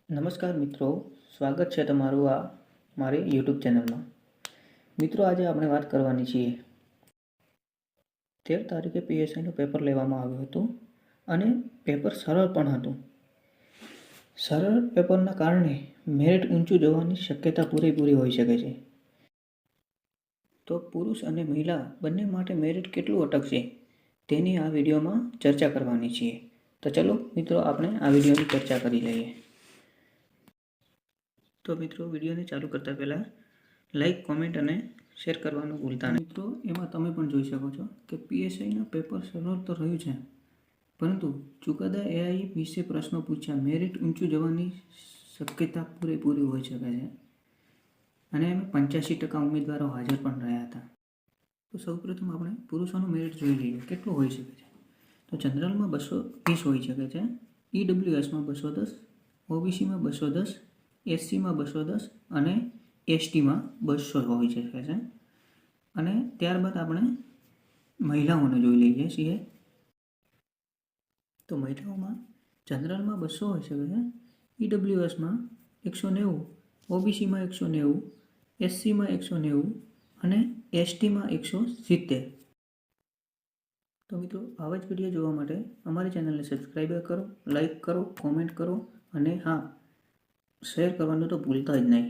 નમસ્કાર મિત્રો, સ્વાગત છે તમારું આ મારી યુટ્યુબ ચેનલમાં. મિત્રો, આજે આપણે વાત કરવાની છીએ 13 તારીખે પીએસઆઈનું પેપર લેવામાં આવ્યું હતું અને પેપર સરળ પણ હતું. સરળ પેપરના કારણે મેરિટ ઊંચું જવાની શક્યતા પૂરેપૂરી હોઈ શકે છે. તો પુરુષ અને મહિલા બંને માટે મેરિટ કેટલું અટકશે તેની આ વિડીયોમાં ચર્ચા કરવાની છીએ. તો ચલો મિત્રો, આપણે આ વિડીયોની ચર્ચા કરી લઈએ. તો મિત્રો, વિડીયોને ચાલુ કરતાં પહેલાં લાઈક, કોમેન્ટ અને શેર કરવાનું ભૂલતા નહીં. મિત્રો, એમાં તમે પણ જોઈ શકો છો કે પીએસઆઈનું પેપર સરળ તો રહ્યું છે, પરંતુ ચુકાદા એઆઈ વિશે પ્રશ્નો પૂછ્યા. મેરિટ ઊંચું જવાની શક્યતા પૂરેપૂરી હોઈ શકે છે અને એમાં 85% ઉમેદવારો હાજર પણ રહ્યા હતા. તો સૌપ્રથમ આપણે પુરુષોનું મેરિટ જોઈ લઈએ કેટલું હોઈ શકે છે. તો જનરલમાં 220 હોઈ શકે છે, ઈડબ્લ્યુએસમાં 210, ઓબીસીમાં 210, એસસીમાં 210 અને એસટીમાં 200 હોઈ શકે છે. અને ત્યારબાદ આપણે મહિલાઓને જોઈ લઈએ છીએ. તો મહિલાઓમાં જનરલમાં 200 હોઈ શકે છે, ઈડબ્લ્યુએસમાં 190, ઓબીસીમાં 190, એસસીમાં 190 અને એસટીમાં 170. તો મિત્રો, આવા જ વિડીયો જોવા માટે અમારી ચેનલને સબસ્ક્રાઈબ કરો, લાઈક કરો, કોમેન્ટ કરો અને હા, શેર કરવાનું તો ભૂલતા જ નહીં.